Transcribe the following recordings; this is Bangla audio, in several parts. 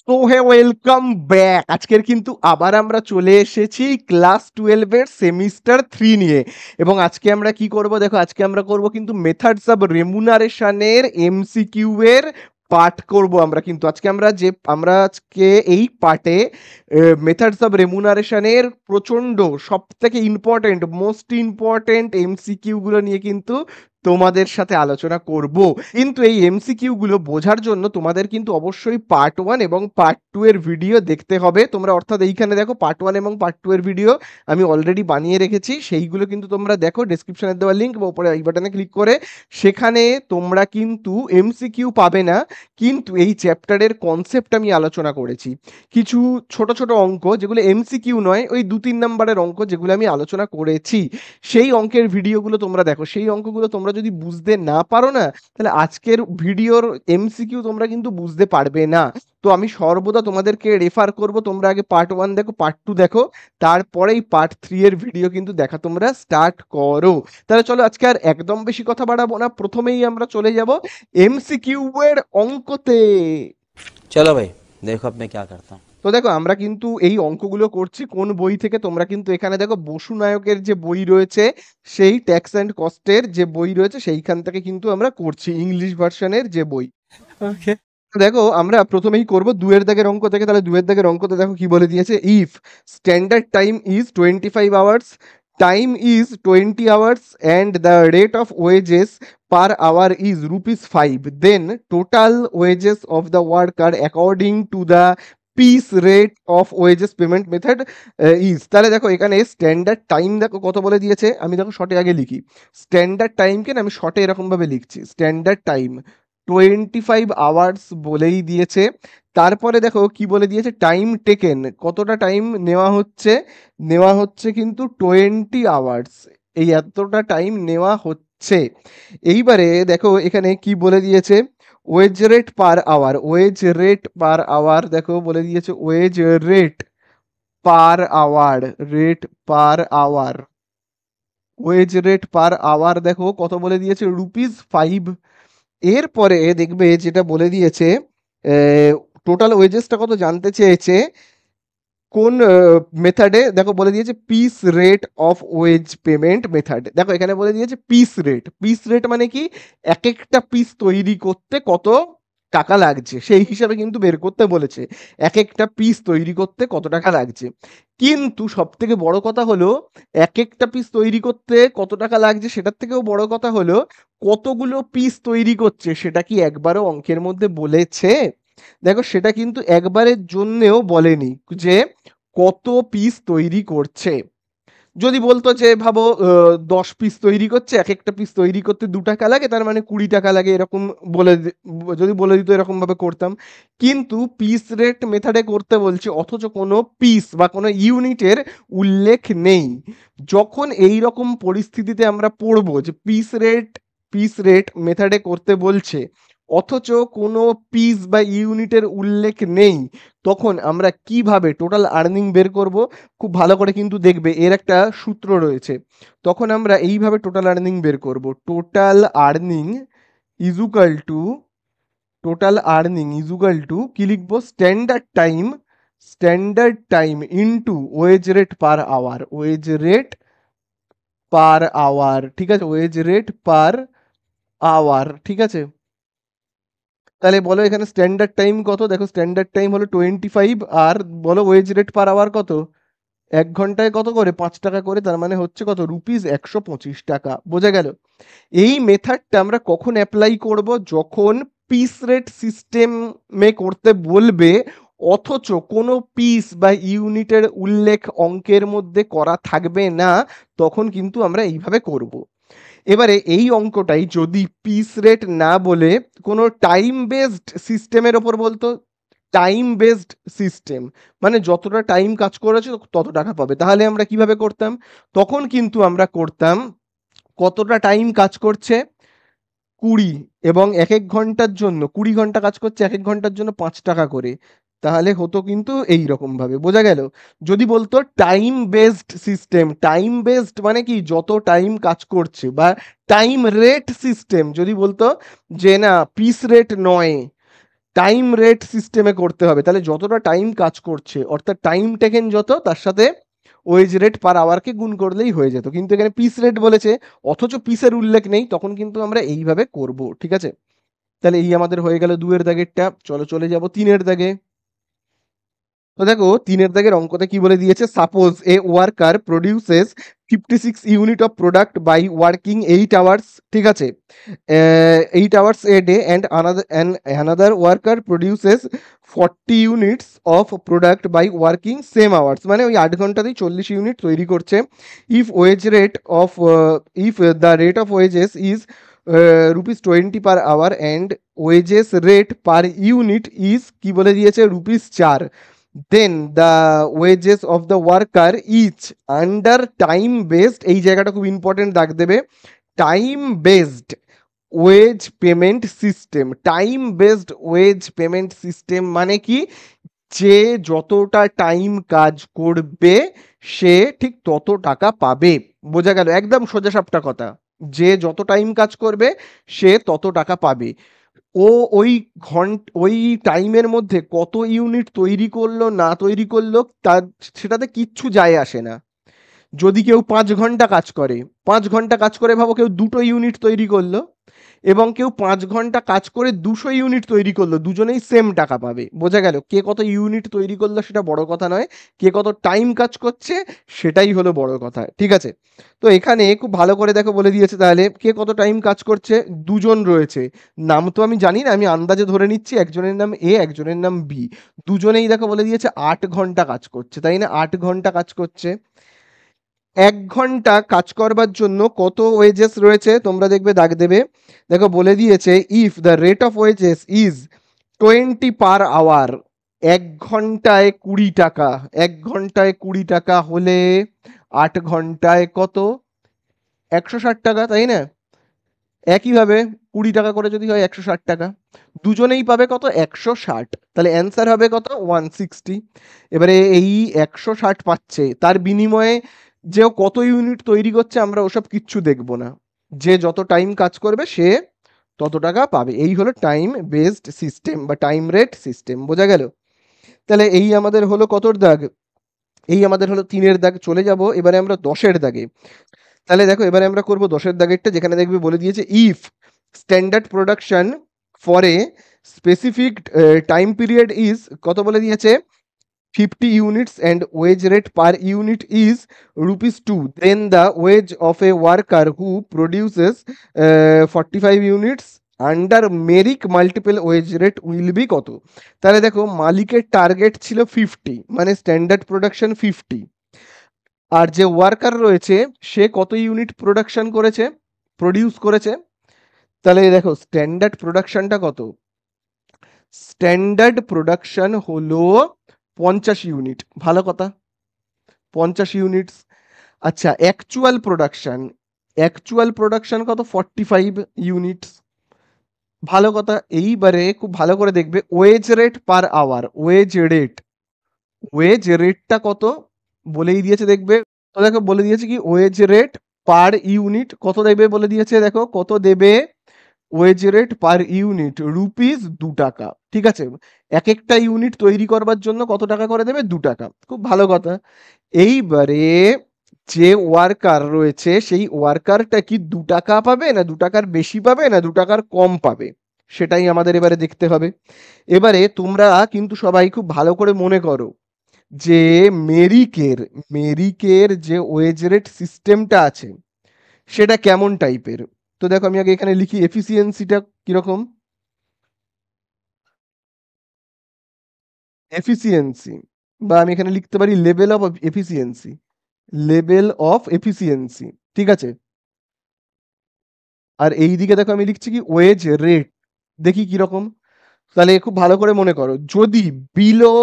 So hey welcome back. আজকের কিন্তু আবার আমরা চলে এসেছি ক্লাস 12 এর সেমিস্টার 3 নিয়ে। এবং আজকে আমরা কি করব দেখো, আজকে আমরা করব কিন্তু মেথডস অফ রেমুনারেশনের এমসিকিউ এর পার্ট করব। আমরা কিন্তু আমরা আজকে এই পার্টে মেথডস অফ রেমুনারেশনের প্রচন্ড সবথেকে ইম্পর্টেন্ট মোস্ট ইম্পর্টেন্ট এমসিকিউ গুলো নিয়ে কিন্তু তোমাদের সাথে আলোচনা করব। কিন্তু এই এমসিকিউ গুলো বোঝার জন্য তোমাদের কিন্তু অবশ্যই পার্ট 1 এবং পার্ট 2 এর ভিডিও দেখতে হবে। তোমরা অর্থাৎ এইখানে দেখো পার্ট 1 এবং পার্ট 2 এর ভিডিও আমি অলরেডি বানিয়ে রেখেছি, সেইগুলো কিন্তু তোমরা দেখো ডেসক্রিপশনে দেওয়া লিংক বা উপরে এই বাটনে ক্লিক করে। সেখানে তোমরা কিন্তু এমসিকিউ পাবে না, কিন্তু এই চ্যাপ্টারের কনসেপ্ট আমি আলোচনা করেছি। কিছু ছোট ছোট অঙ্ক যেগুলো এমসিকিউ নয়, ওই 2-3 নাম্বারের অঙ্ক যেগুলো আমি আলোচনা করেছি, সেই অঙ্কের ভিডিওগুলো তোমরা দেখো। সেই অঙ্কগুলো তোমরা যদি বুঝতে না পারো না, তাহলে আজকের ভিডিওর এমসিকিউ তোমরা কিন্তু বুঝতে পারবে না। তো আমি সর্বদা তোমাদেরকে রেফার করব, তোমরা আগে পার্ট 1 দেখো, পার্ট 2 দেখো, তারপরেই পার্ট 3 এর ভিডিও কিন্তু দেখা তোমরা স্টার্ট করো। তাহলে চলো আজকে আর একদম বেশি কথা বাড়াবো না, প্রথমেই আমরা চলে যাব এমসিকিউ এর অঙ্কতে। चलो भाई देखो अब मैं क्या करता हूँ। তো দেখো আমরা কিন্তু এই অঙ্কগুলো করছি কোন বই থেকে, তোমরা কিন্তু এখানে দেখো বসু নায়কের যে বই রয়েছে, সেই ট্যাক্স অ্যান্ড কস্টের যে বই রয়েছে সেইখান থেকে কিন্তু আমরা করছি, ইংলিশ ভার্সনের যে বই। ओके। দেখো আমরা প্রথমেই করব 2 এর দাগের অঙ্ক থেকে। তাহলে 2 এর দাগের অঙ্কতে দেখো কি বলে দিয়েছে, if standard time is 25 hours, time is 20 hours and the rate of wages per hour is ₹5, then total wages of the worker according to the piece rate of wages payment method is. তাহলে দেখো এখানে স্ট্যান্ডার্ড টাইম দেখো কত বলে দিয়েছে। আমি দেখো শর্টে আগে লিখি, স্ট্যান্ডার্ড টাইমকে না আমি শর্টে এরকম ভাবে লিখছি, স্ট্যান্ডার্ড টাইম 25 আওয়ার্স বলেই দিয়েছে। তারপরে দেখো কি বলে দিয়েছে, টাইম টেকেন, কতটা টাইম নেওয়া হচ্ছে কিন্তু 20 আওয়ার্স, এই এতটা টাইম নেওয়া হচ্ছে। এইবারে দেখো এখানে কি বলে দিয়েছে, wage rate per hour, wage rate per hour দেখো বলে দিয়েছে, wage rate per hour, rate per hour, wage rate per hour দেখো কত বলে দিয়েছে, ₹5। এরপরে দেখবে যেটা বলে দিয়েছে, টোটাল ওয়েজেসটা কত জানতে চেয়েছে কোন মেথডে, দেখো বলে দিয়েছে piece rate of wage payment method. দেখো এখানে বলে দিয়েছে পিস রেট, পিস রেট মানে কি, এক একটা পিস তৈরি করতে কত টাকা লাগছে সেই হিসাবে কিন্তু বের করতে বলেছে, এক একটা পিস তৈরি করতে কত টাকা লাগছে। কিন্তু সব থেকে বড় কথা হলো, এক একটা পিস তৈরি করতে কত টাকা লাগছে সেটার থেকেও বড় কথা হলো কতগুলো পিস তৈরি করছে, সেটা কি একবারও অঙ্কের মধ্যে বলেছে? দেখো সেটা কিন্তু একবারের জন্যেও বলেনি যে কত পিস তৈরি করছে। যদি বলতো যে ভাবো 10 পিস তৈরি করছে, এক একটা পিস তৈরি করতে 2 টাকা লাগে, তার মানে 20 টাকা লাগে, এরকম যদি বলে দিত এরকম ভাবে করতাম। কিন্তু পিস রেট মেথডে করতে বলছে, অথচ কোনো পিস বা কোনো ইউনিটের উল্লেখ নেই। যখন এই রকম পরিস্থিতিতে আমরা পড়বো যে পিস রেট মেথডে করতে বলছে অথচ কোনো পিস বা ইউনিটের উল্লেখ নেই, তখন আমরা কিভাবে টোটাল আর্নিং বের করব? খুব ভালো করে কিন্তু দেখবে, এর একটা সূত্র রয়েছে। তখন আমরা এইভাবে টোটাল আর্নিং বের করব, total earning equal to, total earning equal to কি লিখবো, standard time into wage rate per hour, wage rate per hour, ঠিক আছে, ওয়েজ রেট পার আওয়ার, ঠিক আছে। তাহলে বলো এখানে স্ট্যান্ডার্ড টাইম কত, দেখো স্ট্যান্ডার্ড টাইম হলো 25, আর বলো ওয়েজ রেট পার আওয়ার কত, 1 ঘন্টায় কত করে, 5 টাকা করে, তার মানে হচ্ছে কত, ₹125। বোঝা গেল? এই মেথডটা আমরা কখন অ্যাপ্লাই করব, যখন পিস রেট সিস্টেমে করতে বলবে অথচ কোনো পিস বা ইউনিটের উল্লেখ অঙ্কের মধ্যে করা থাকবে না, তখন কিন্তু আমরা এইভাবে করব। এবারে এই অঙ্কটাই যদি পিস রেট না বলে কোনো টাইম বেসড সিস্টেমের ওপর বলতো, টাইম বেসড সিস্টেম মানে যতটা টাইম কাজ করেছে তত টাকা পাবে, তাহলে আমরা কিভাবে করতাম? তখন কিন্তু আমরা করতাম, কতটা টাইম কাজ করছে, 20, এবং এক এক ঘন্টার জন্য 20 ঘন্টা কাজ করছে, এক এক ঘন্টার জন্য 5 টাকা করে, তাহলে হতো কিন্তু এই রকম ভাবে। বোঝা গেল? যদি বলতো time based system, time based মানে কি, যত টাইম কাজ করছে, বা টাইম রেট সিস্টেম যদি বলতো যে না পিস রেট নয়, টাইম রেট সিস্টেমে করতে হবে। তাহলে যতটা টাইম কাজ করছে অর্থাৎ টাইম টেকেন যত, তার সাথে ওয়েজ রেট পার আওয়ারকে গুণ করলেই হয়ে যেত, কিন্তু এখানে পিস রেট বলেছে অথচ পিসের উল্লেখ নেই, তখন কিন্তু আমরা এইভাবে করব। ঠিক আছে, তাহলে এই আমাদের হয়ে গেল 2 এর দাগেরটা। চলো চলে যাব 3 এর দাগে। তো দেখো 3 এর দাগের অঙ্কতে কি বলে দিয়েছে, suppose a worker produces 56 unit of product by working 8 hours. ঠিক আছে, 8 hours a day, and another worker produces 40 units of product by working same hours, মানে ওই 8 ঘন্টাতেই 40 ইউনিট তৈরি করছে। if wage rate of if the rate of wages is rupees 20 per hour and wages rate per unit is কি বলে দিয়েছে rupees 4, then the wages of the worker each under time based, এই জায়গাটা খুব ইম্পর্টেন্ট দাগ দেবে, time based wage payment system. Time based wage payment system মানে কি, যে যতটা টাইম কাজ করবে সে ঠিক তত টাকা পাবে। বোঝা গেল, একদম সোজাসাপটা কথা, যে যত টাইম কাজ করবে সে তত টাকা পাবে। ও ওই টাইমের মধ্যে কত ইউনিট তৈরি করলো না তৈরি করলো তার সেটাতে কিচ্ছু যায় আসে না। যদি কেউ 5 ঘন্টা কাজ করে, 5 ঘন্টা কাজ করে ভাবো কেউ 2টো ইউনিট তৈরি করলো, এবং কেউ 5 ঘন্টা কাজ করে 200 ইউনিট তৈরি করলো, দুজনেই সেম টাকা পাবে। বোঝা গেল, কে কত ইউনিট তৈরি করলো সেটা বড় কথা নয়, কে কত টাইম কাজ করছে সেটাই হলো বড় কথা। ঠিক আছে, তো এখানে খুব ভালো করে দেখো বলে দিয়েছে, তাহলে কে কত টাইম কাজ করছে, দুজন রয়েছে, নাম তো আমি জানি না, আমি আন্দাজে ধরে নিচ্ছি একজনের নাম এ একজনের নাম বি, দুজনেই দেখো বলে দিয়েছে 8 ঘন্টা কাজ করছে, তাই না, 8 ঘন্টা কাজ করছে। 1 ঘন্টা কাজ করবার জন্য কত ওয়েজেস রয়েছে তোমরা দেখবে দাগ দেবে। দেখো বলে দিয়েছে if the rate of wages is 20 per hour, 1 ঘন্টায় 20 টাকা, 1 ঘন্টায় 20 টাকা হলে 8 ঘন্টায় কত, 160 টাকা, তাই না। একইভাবে 20 টাকা করে যদি হয় 160 টাকা, দুজনেই পাবে কত, 160, তাহলে অ্যান্সার হবে কত, 160। এবারে এই 160 পাচ্ছে, তার বিনিময়ে যে ও কত ইউনিট তৈরি করছে আমরা ওসব কিচ্ছু দেখবো না, যে যত টাইম কাজ করবে সে তত টাকা পাবে। এই হলো টাইম বেসড সিস্টেম বা টাইম রেট সিস্টেম। বোঝা গেল, তাহলে এই আমাদের হলো কতর দাগ, এই আমাদের হলো 3 এর দাগ। চলে যাব এবারে আমরা 10 এর দাগে। তাহলে দেখো এবারে আমরা করব 10 এর দাগেরটা, যেখানে দেখবে বলে দিয়েছে if standard production for a specific time period is, কত বলে দিয়েছে 50 units and wage rate per unit is rupees 2, then the wage of a worker who produces 45 units under Merrick multiple wage rate will be কত। তাহলে দেখো মালিকের টার্গেট ছিল 50, মানে স্ট্যান্ডার্ড প্রোডাকশন 50, আর যে ওয়ার্কার রয়েছে সে কত ইউনিট প্রোডাকশন করেছে, প্রডিউস করেছে। তাহলে দেখো স্ট্যান্ডার্ড প্রোডাকশনটা কত, স্ট্যান্ডার্ড প্রোডাকশন হলো 50 ইউনিট, ভালো কথা, 50 ইউনিটস। আচ্ছা অ্যাকচুয়াল প্রোডাকশন কত, 45 ইউনিটস, ভালো কথা। এইবারে খুব ভালো করে দেখবে wage rate per hour, wage রেটটা কত বলেই দিয়েছে দেখবে। তো দেখো বলে দিয়েছে কি ওয়েজ রেট পার ইউনিট কত দেবে বলে দিয়েছে, দেখো কত দেবে, wage rate per unit rupees 2 টাকা। ঠিক আছে, এক একটা ইউনিট তৈরি করবার জন্য কত টাকা করে দেবে, 2 টাকা, খুব ভালো কথা। এইবারে যে ওয়ার্কার রয়েছে সেই ওয়ার্কারটা কি 2 টাকা পাবে না 2 টাকার বেশি পাবে না 2 টাকার কম পাবে, সেটাই আমাদের এবারে দেখতে হবে। এবারে তোমরা কিন্তু সবাই খুব ভালো করে মনে করো যে মেরিকের যে ওয়েজ রেট সিস্টেমটা আছে সেটা কেমন টাইপের। তো দেখো আমি আগে এখানে লিখি এফিসিয়েন্সিটা কিরকম, এফিসিয়েন্সি, বা আমি এখানে লিখতে পারি level of efficiency, level of efficiency. ঠিক আছে, আর এই দিকে দেখো আমি লিখছি কি ওয়েজ রেট, দেখি কিরকম। তাহলে খুব ভালো করে মনে করো যদি বিলো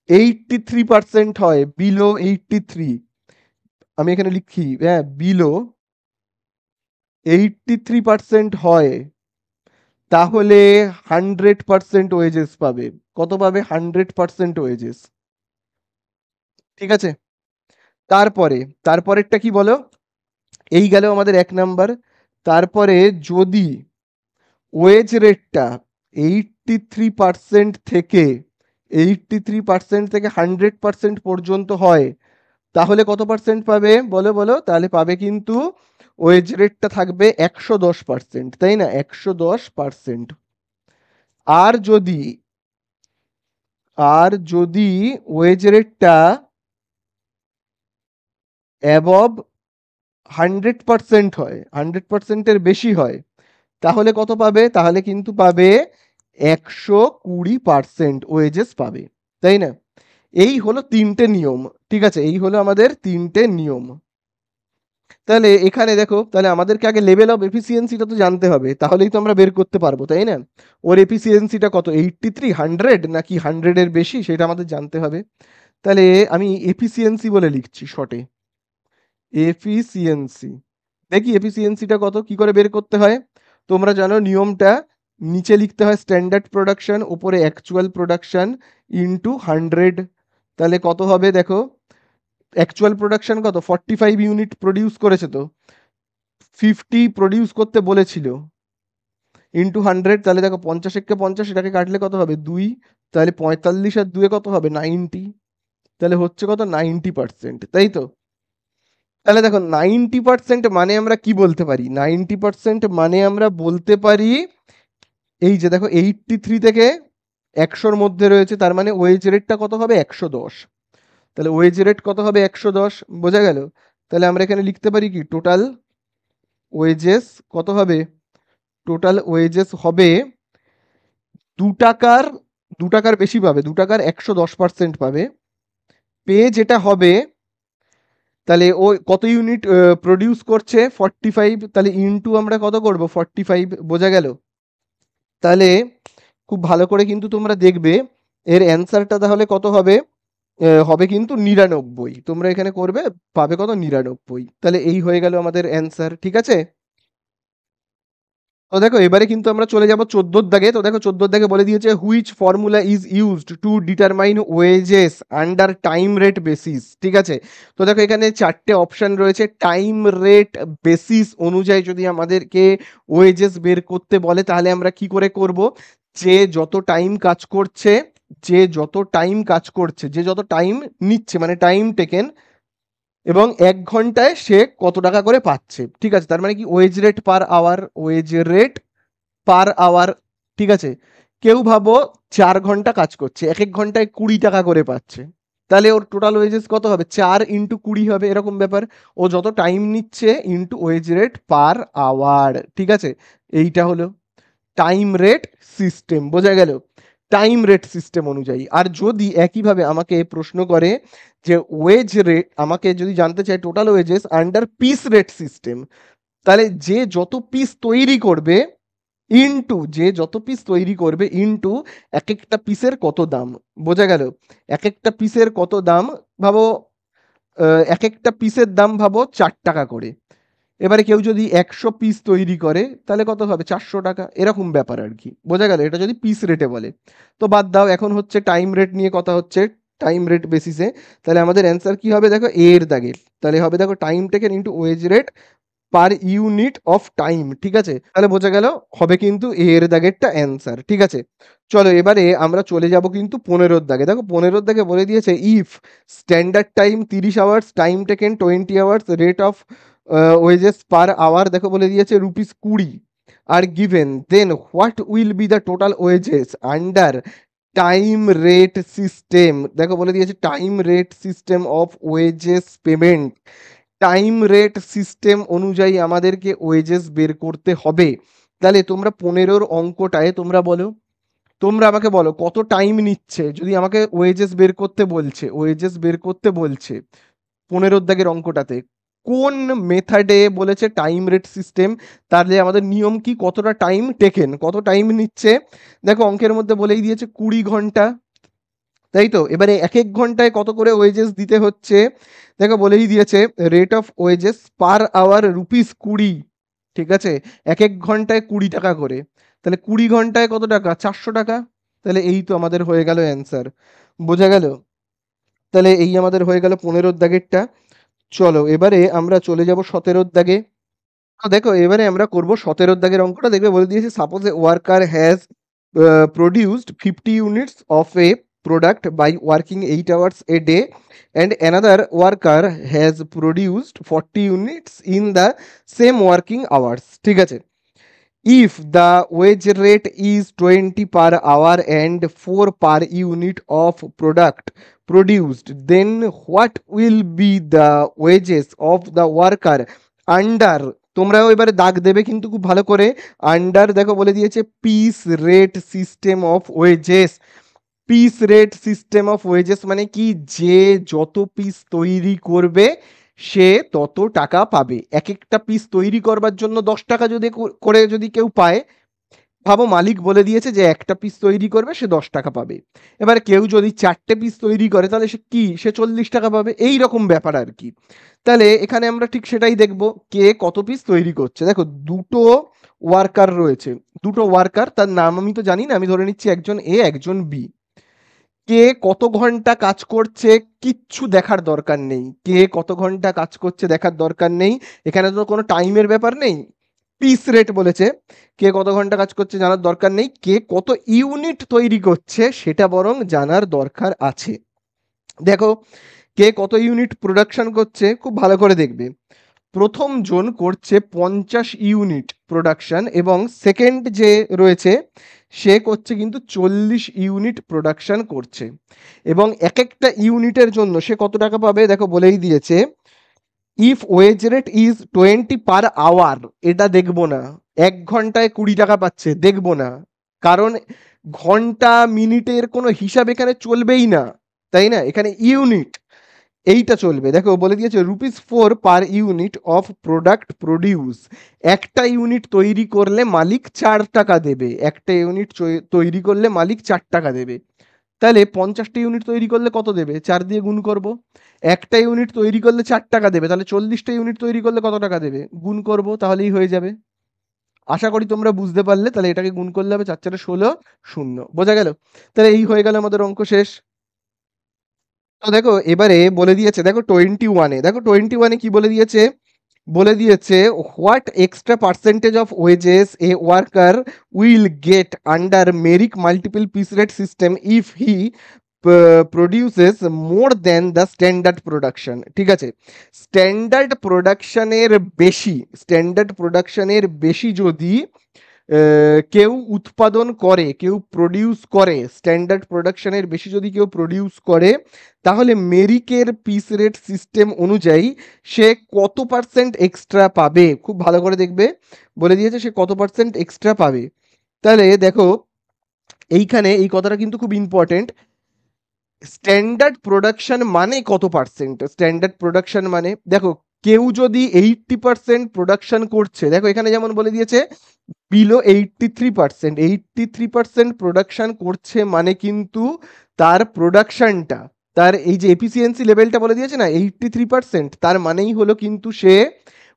83% হয়, বিলো 83, আমি এখানে লিখি হ্যাঁ বিলো 83% হয়, তাহলে 100% ওয়েজেস পাবে। কত পাবে, 100% ওয়েজেস। ঠিক আছে, তারপরে তারপরেরটা কি বলো, এই গেল আমাদের 1 নাম্বার। তারপরে যদি ওয়েজ রেটটা 83% থেকে 83% থেকে 100% পর্যন্ত হয়, তাহলে কত পার্সেন্ট পাবে বলো বলো? তাহলে পাবে কিন্তু ওয়েজ রেটটা থাকবে 110%, তাই না? 110%। আর যদি ওয়েজ রেটটা অ্যাবভ 100% হয়, 100%-এর বেশি হয়, তাহলে কত পাবে? তাহলে কিন্তু পাবে 120% ওয়েজেস পাবে, তাই না? এই হলো তিনটে নিয়ম, ঠিক আছে? এই হলো আমাদের তিনটে নিয়ম। তাহলে এখানে দেখো, তাহলে আমাদেরকে আগে লেভেল অফ এফিসিয়েন্সিটা তো জানতে হবে, তাহলেই তো আমরা বের করতে পারবো, তাই না? ওর এফিসিয়েন্সিটা কত, 83, 100 নাকি 100-এর বেশি, সেটা আমাদের জানতে হবে। তাহলে আমি এফিসিয়েন্সি বলে লিখছি শর্টে, এফিসিয়েন্সি। দেখি এফিসিয়েন্সিটা কত, কি করে বের করতে হয়? তোমরা জানো নিয়মটা, নিচে লিখতে হয় স্ট্যান্ডার্ড প্রোডাকশন, উপরে অ্যাকচুয়াল প্রোডাকশন ইনটু 100। তাহলে কত হবে দেখো, অ্যাকচুয়াল প্রোডাকশন কত, 45 ইউনিট প্রডিউস করেছে, তো 50 প্রডিউস করতে বলেছিল, ইনটু 100। তাহলে দেখো 50 একে 50, এটাকে কাটলে কত হবে, 2। তাহলে 45 আর 2 কত হবে, 90। তাহলে হচ্ছে কত, 90%, তাই তো? তাহলে দেখো 90% মানে আমরা কি বলতে পারি? 90% মানে আমরা বলতে পারি, এই যে দেখো 83 থেকে 100-র মধ্যে রয়েছে, তার মানে ওয়েজ রেটটা কত হবে, 110। তাহলে ওয়েজ রেট কত হবে, 110, বোঝা গেল? তাহলে আমরা এখানে লিখতে পারি কি, টোটাল ওয়েজেস কত হবে? টোটাল ওয়েজেস হবে 2 টাকার, 2 টাকার বেশি পাবে, 2 টাকার 110% পাবে। পেয়ে যেটা হবে, তাহলে ও কত ইউনিট প্রডিউস করছে, 45, তাহলে ইনটু আমরা কত করব, 45, বোঝা গেল? তাহলে খুব ভালো করে কিন্তু তোমরা দেখবে, এর অ্যান্সারটা তাহলে কত হবে, হবে কিন্তু 99। তোমরা এখানে করবে, পাবে কত, 99। তাহলে এই হয়ে গেল আমাদের অ্যান্সার, ঠিক আছে? তো দেখো এবারে কিন্তু আমরা চলে যাব 14-র দাগে। তো দেখো 14-র দাগে বলে দিয়েছে, which formula is used to determine wages under time rate basis, ঠিক আছে? তো দেখো এখানে 4টে অপশন রয়েছে, টাইম রেট বেসিস অনুযায়ী যদি আমাদেরকে ওয়েজেস বের করতে বলে, তাহলে আমরা কি করে করব? যে যত টাইম কাজ করছে, যে যত টাইম নিচ্ছে, মানে টাইম টেকেন, এবং 1 ঘন্টায় সে কত টাকা করে পাচ্ছে, ঠিক আছে? তার মানে কি, wage rate per hour, wage rate per hour, ঠিক আছে? কেউ ভাবো 4 ঘন্টা কাজ করছে, 1 ঘন্টায় 20 টাকা করে পাচ্ছে, তাহলে ওর টোটাল ওয়েজেস কত হবে, 4 × 20 হবে, এরকম ব্যাপার। ও যত টাইম নিচ্ছে into wage rate per hour, ঠিক আছে? এইটা হলো টাইম রেট সিস্টেম, বোঝা গেল? টাইম রেট সিস্টেম অনুযায়ী। আর যদি একইভাবে আমাকে প্রশ্ন করে যে ওয়েজ রেট, আমাকে যদি জানতে চায় total wages under piece rate system, তাহলে যে যত পিস তৈরি করবে ইনটু, এক একটা পিসের কত দাম, বোঝা গেল? এক একটা পিসের কত দাম, ভাবো এক একটা পিসের দাম ভাবো 4 টাকা করে। এবারে কেউ যদি 100 পিস তৈরি করে, তাহলে কত হবে, 400 টাকা, এরকম ব্যাপার আর কি, বোঝা গেল? এটা যদি পিস রেটে বলে। তো বাদ দাও, এখন হচ্ছে টাইম রেট নিয়ে কথা হচ্ছে, টাইম রেট বেসিসে। তাহলে আমাদের অ্যান্সার কি হবে দেখো, এর দাগের, তাহলে হবে দেখো time taken into wage rate per unit of time, ঠিক আছে? তাহলে বোঝা গেল, হবে কিন্তু এর দাগেরটা অ্যান্সার, ঠিক আছে? চলো এবারে আমরা চলে যাব কিন্তু 15-র দাগে। দেখো 15-র দাগে বলে দিয়েছে, if standard time 30 hours, time taken 20 hours, rate of wages per hour দেখো বলে দিয়েছে ₹20 are given, then what will be the total wages under time rate system. দেখো বলে দিয়েছে time rate system of wages payment, time rate system অনুযায়ী আমাদেরকে ওয়েজেস বের করতে হবে। তাহলে তোমরা 15-র অঙ্কটায় তোমরা বলো, তোমরা আমাকে বলো কত টাইম নিচ্ছে, যদি আমাকে ওয়েজেস বের করতে বলছে 15-র দাগের অঙ্কটাতে, কোন মেথডে বলেছে টাইম রেট সিস্টেম, তাহলে আমাদের নিয়ম কি, কতটা টাইম টেকেন, কত টাইম নিচ্ছে। দেখো অঙ্কের মধ্যে বলেই দিয়েছে 20 ঘন্টা, তাই তো? এবারে এক এক ঘন্টায় কত করে ওয়েজেস দিতে হচ্ছে, দেখো বলেই দিয়েছে rate of wages per hour ₹20, ঠিক আছে? এক এক ঘন্টায় 20 টাকা করে, তাহলে 20 ঘন্টায় কত টাকা, 400 টাকা। তাহলে এই তো আমাদের হয়ে গেল অ্যান্সার, বোঝা গেল? তাহলে এই আমাদের হয়ে গেল 15-র দাগেরটা। চলো এবারে আমরা চলে যাব 17-র দাগে। তো দেখো এবারে আমরা করব 17-র দাগের অঙ্কটা, দেখবে বলে দিয়েছে, suppose a worker has produced 50 units of a product by working 8 hours a day, and another worker has produced 40 units in the same working hours, ঠিক আছে? If the wage rate is 20 per hour and 4 per unit of product produced, then what will be the wages of the worker under, তোমরাও এবারে দাগ দেবে কিন্তু খুব ভালো করে, আন্ডার দেখো বলে দিয়েছে piece rate system of wages. Piece rate system of wages মানে কি, যে যত পিস তৈরি করবে সে তত টাকা পাবে। এক একটা পিস তৈরি করবার জন্য 10 টাকা যদি করে যদি কেউ পায়, ভাবো মালিক বলে দিয়েছে যে একটা পিস তৈরি করবে সে 10 টাকা পাবে। এবার কেউ যদি 4টে পিস তৈরি করে তাহলে সে 40 টাকা পাবে, এই রকম ব্যাপার আর কি। তাহলে এখানে আমরা ঠিক সেটাই দেখব, কে কত পিস তৈরি করছে। দেখো দুটো ওয়ার্কার রয়েছে, দুটো ওয়ার্কার, তার নাম আমি তো জানি না, আমি ধরে নিচ্ছি একজন এ একজন বি। কে কত ঘন্টা কাজ করছে কিচ্ছু দেখার দরকার নেই, কে কত ঘন্টা কাজ করছে দেখার দরকার নেই, এখানে তো কোনো টাইমের ব্যাপার নেই, পিস রেট বলেছে। কে কত ঘন্টা কাজ করছে জানার দরকার নেই, কে কত ইউনিট তৈরি করছে সেটা বরং জানার দরকার আছে। দেখো কে কত ইউনিট প্রোডাকশন করছে খুব ভালো করে দেখবে। প্রথম জন করছে 50 ইউনিট প্রোডাকশন এবং সেকেন্ড যে রয়েছে সে করছে কিন্তু 40 ইউনিট প্রোডাকশন করছে, এবং এক একটা ইউনিটের জন্য সে কত টাকা পাবে দেখো বলেই দিয়েছে। If wage rate is 20 per hour, এটা দেখবো না, 1 ঘন্টায় 20 টাকা পাচ্ছে দেখবো না, কারণ ঘন্টা মিনিটের কোনো হিসাব এখানে চলবেই না, তাই না? এখানে ইউনিট এইটা চলবে। দেখো বলে দিয়েছে ₹4 পার ইউনিট অফ প্রোডাক্ট প্রডিউস, একটা ইউনিট তৈরি করলে মালিক 4 টাকা দেবে, একটা ইউনিট তৈরি করলে মালিক 4 টাকা দেবে। তাহলে 50টা ইউনিট তৈরি করলে কত দেবে, 4 দিয়ে গুণ করব। একটা ইউনিট তৈরি করলে 4 টাকা দেবে, তাহলে 40টা ইউনিট তৈরি করলে কত টাকা দেবে, গুণ করব, তাহলেই হয়ে যাবে। আশা করি তোমরা বুঝতে পারলে। তাহলে এটাকে গুণ করলে হবে 4 4 16 শূন্য, বোঝা গেল? তাহলে এই হয়ে গেল আমাদের অঙ্ক শেষ। তো দেখো এবারে বলে দিয়েছে, দেখো 21-এ, দেখো 21-এ কি বলে দিয়েছে, বলে দিয়েছে what extra percentage of wages a worker will get under Merrick multiple piece rate system if he produces more than the standard production, ঠিক আছে? স্ট্যান্ডার্ড প্রোডাকশনের বেশি যদি কেউ উৎপাদন করে, কেউ প্রডিউস করে, স্ট্যান্ডার্ড প্রোডাকশনের বেশি যদি কেউ প্রডিউস করে, তাহলে মেরিকের পিস রেট সিস্টেম অনুযায়ী সে কত পার্সেন্ট এক্সট্রা পাবে, খুব ভালো করে দেখবে। বলে দিয়েছে সে কত পার্সেন্ট এক্সট্রা পাবে। তাহলে দেখো এইখানে এই কথাটা কিন্তু খুব ইম্পর্টেন্ট। স্ট্যান্ডার্ড প্রোডাকশন মানে কত পার্সেন্ট, স্ট্যান্ডার্ড প্রোডাকশন মানে দেখো কেউ যদি 80% প্রোডাকশন করছে, দেখো এখানে যেমন বলে দিয়েছে বিলো 83%, 83% প্রোডাকশন করছে মানে কিন্তু তার প্রোডাকশনটা, তার এই যে এফিসিয়েন্সি লেভেলটা বলে দিয়েছে না 83%, তার মানেই হলো কিন্তু সে